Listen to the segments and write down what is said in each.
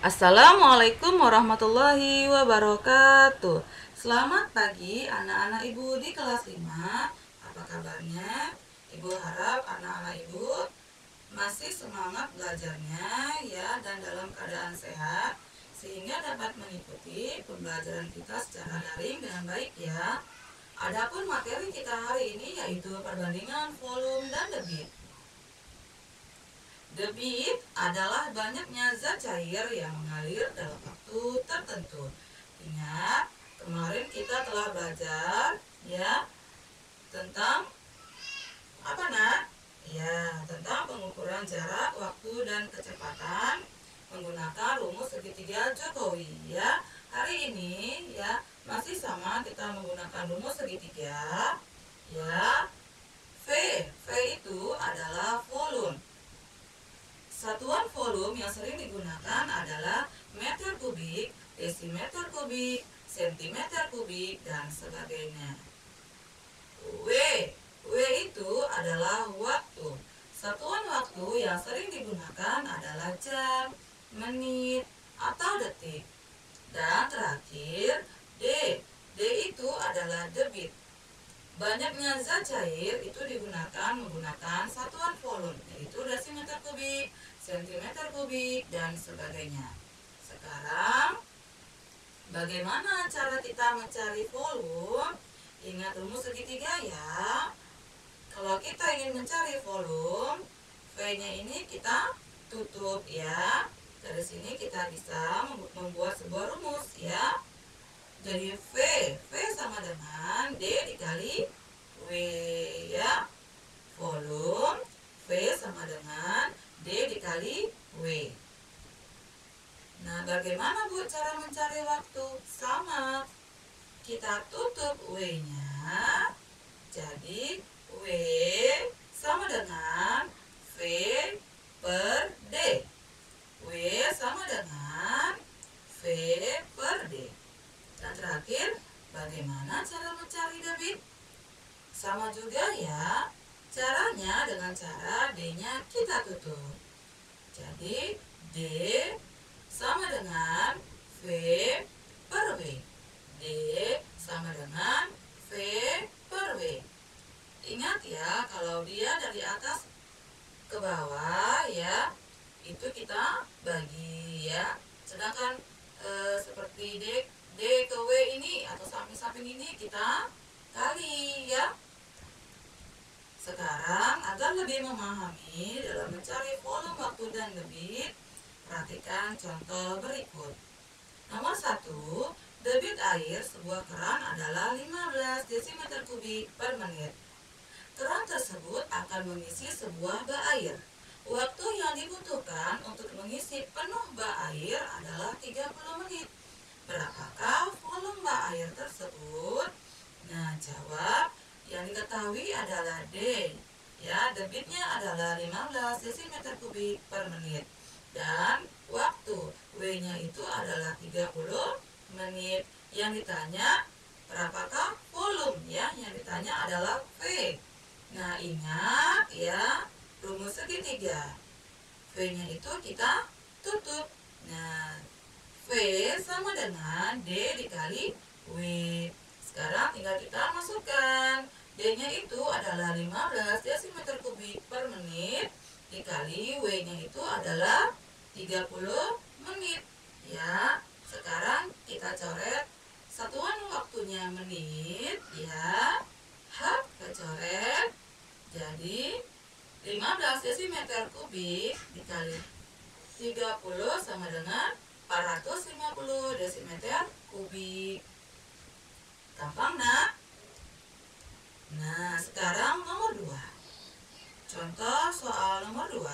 Assalamualaikum warahmatullahi wabarakatuh. Selamat pagi anak-anak ibu di kelas 5. Apa kabarnya? Ibu harap anak-anak ibu masih semangat belajarnya ya, dan dalam keadaan sehat sehingga dapat mengikuti pembelajaran kita secara daring dengan baik ya. Adapun materi kita hari ini yaitu perbandingan volume dan debit. Debit adalah banyaknya zat cair yang mengalir dalam waktu tertentu. Ingat, kemarin kita telah belajar ya tentang apa nak? Ya, tentang pengukuran jarak, waktu, dan kecepatan menggunakan rumus segitiga Jokowi ya. Hari ini ya masih sama, kita menggunakan rumus segitiga ya. V itu adalah volume. Satuan volume yang sering digunakan adalah meter kubik, desimeter kubik, sentimeter kubik, dan sebagainya. W itu adalah waktu. Satuan waktu yang sering digunakan adalah jam, menit, atau detik. Dan terakhir, D itu adalah debit. Banyaknya zat cair itu digunakan menggunakan satuan volume, yaitu desimeter kubik, sentimeter kubik, dan sebagainya. Sekarang, bagaimana cara kita mencari volume? Ingat rumus segitiga ya. Kalau kita ingin mencari volume, V-nya ini kita tutup ya. Dari sini kita bisa membuat sebuah rumus ya. Jadi V sama dengan D dikali W ya. Volume V sama dengan D dikali W. Nah, bagaimana Bu cara mencari waktu? Sama. Kita tutup W-nya. Jadi W sama dengan V per D. W sama dengan V per D. Dan terakhir, bagaimana cara mencari debit? Sama juga ya. Caranya dengan cara D-nya kita tutup. Jadi D sama dengan V per W. D sama dengan V per W. Ingat ya, kalau dia dari atas ke bawah ya, itu kita bagi ya. Sedangkan seperti D ke W ini atau samping-samping ini kita kali ya. Sekarang agar lebih memahami dalam mencari volume waktu dan debit, perhatikan contoh berikut. Nomor 1, debit air sebuah keran adalah 15 desimeter kubik per menit. Keran tersebut akan mengisi sebuah bak air. Waktu yang dibutuhkan untuk mengisi penuh bak air adalah 30 menit. Berapakah volume bak air tersebut? Nah, jawab yang diketahui adalah D. Ya, debitnya adalah 15 desimeter kubik per menit. Dan waktu W-nya itu adalah 30 menit. Yang ditanya berapakah volume ya? Yang ditanya adalah V. Nah, ingat ya, rumus segitiga. V-nya itu kita tutup. Nah, V sama dengan D dikali W. Sekarang tinggal kita masukkan. D-nya itu adalah 15 desimeter kubik per menit dikali W-nya itu adalah 30 menit. Ya, sekarang kita coret satuan waktunya menit ya. H kita coret. Jadi 15 desimeter kubik dikali 30 sama dengan 450 desimeter kubik. Gampang nak? Nah, sekarang nomor 2. Contoh soal nomor 2.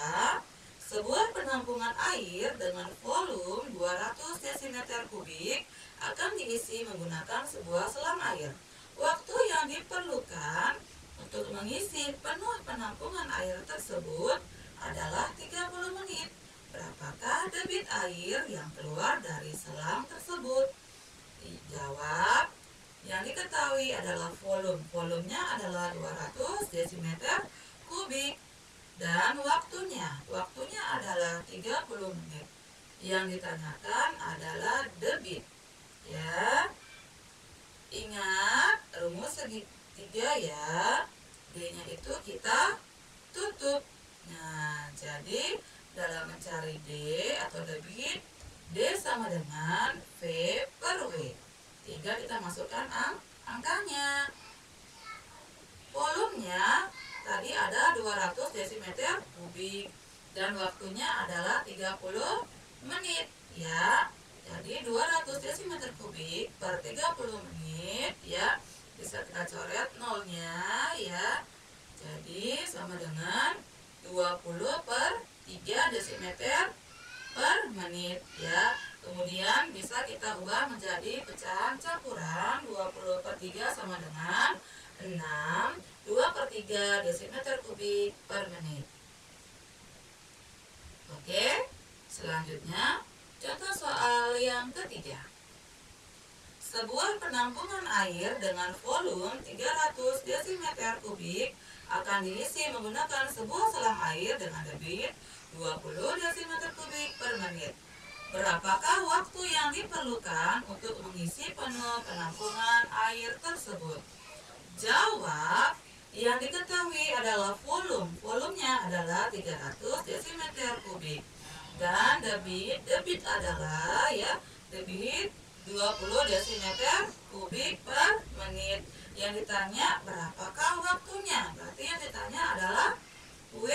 Sebuah penampungan air dengan volume 200 desimeter kubik akan diisi menggunakan sebuah selang air. Waktu yang diperlukan untuk mengisi penuh penampungan air tersebut adalah 30 menit. Berapakah debit air yang keluar dari selang tersebut? Jawab, yang diketahui adalah volume. Volumenya adalah 200 desimeter kubik. Dan waktunya adalah 30 menit. Yang ditanyakan adalah debit. Ya, ingat rumus segitiga ya. D-nya itu kita tutup. Nah, jadi dalam mencari D atau debit, D sama dengan V per W. Tinggal kita masukkan angkanya. Volumenya tadi ada 200 desimeter kubik dan waktunya adalah 30 menit ya. Jadi 200 desimeter kubik per 30 menit ya. Bisa kita coret nolnya ya. Jadi sama dengan 20 per 3 desimeter per menit ya. Kemudian bisa kita ubah menjadi pecahan campuran. 20 per 3 sama dengan 6, 2 per 3 desimeter kubik per menit. Oke, selanjutnya contoh soal yang ketiga. Sebuah penampungan air dengan volume 300 desimeter kubik akan diisi menggunakan sebuah selang air dengan debit 20 desimeter kubik per menit. Berapakah waktu yang diperlukan untuk mengisi penuh penampungan air tersebut? Jawab, yang diketahui adalah volume. Volumenya adalah 300 desimeter kubik. Dan debit adalah ya, debit 20 desimeter kubik per menit. Yang ditanya berapakah waktunya? Berarti yang ditanya adalah W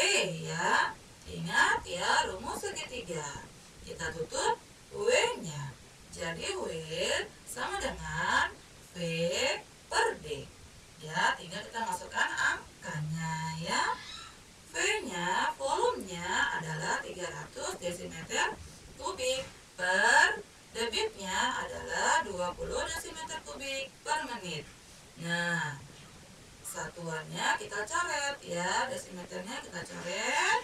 ya. Ingat ya, rumus segitiga. Kita tutup W-nya. Jadi W sama dengan V per D. Ya, tinggal kita masukkan angkanya ya. V-nya, volumenya adalah 300 desimeter kubik per debitnya adalah 20 desimeter kubik per menit. Nah, satuannya kita coret ya, desimeternya kita coret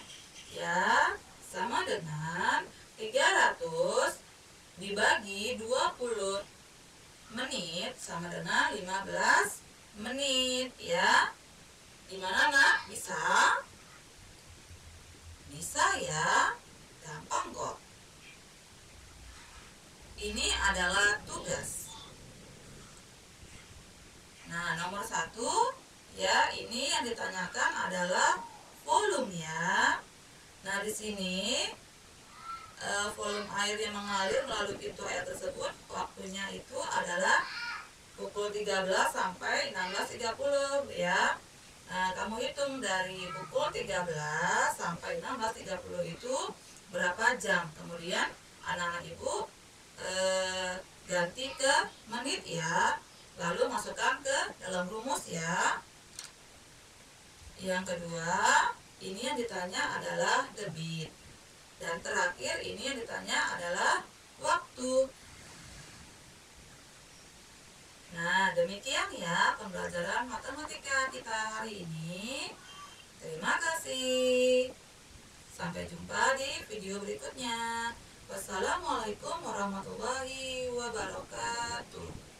ya, sama dengan 300 dibagi 20 menit sama dengan 15 menit ya. Gimana nak? Bisa? Bisa ya, gampang kok. Ini adalah tugas. Nah, nomor 1 ya, ini yang ditanyakan adalah volume ya. Nah, di sini volume air yang mengalir melalui pintu air tersebut waktunya itu adalah pukul 13 sampai 16.30 ya. Nah, kamu hitung dari pukul 13 sampai 16.30 itu berapa jam. Kemudian anak-anak ibu ganti ke menit ya. Lalu masukkan ke dalam rumus ya. Yang kedua, ini yang ditanya adalah debit. Dan terakhir ini yang ditanya adalah waktu. Nah, demikian ya pembelajaran matematika kita hari ini. Terima kasih. Sampai jumpa di video berikutnya. Wassalamualaikum warahmatullahi wabarakatuh.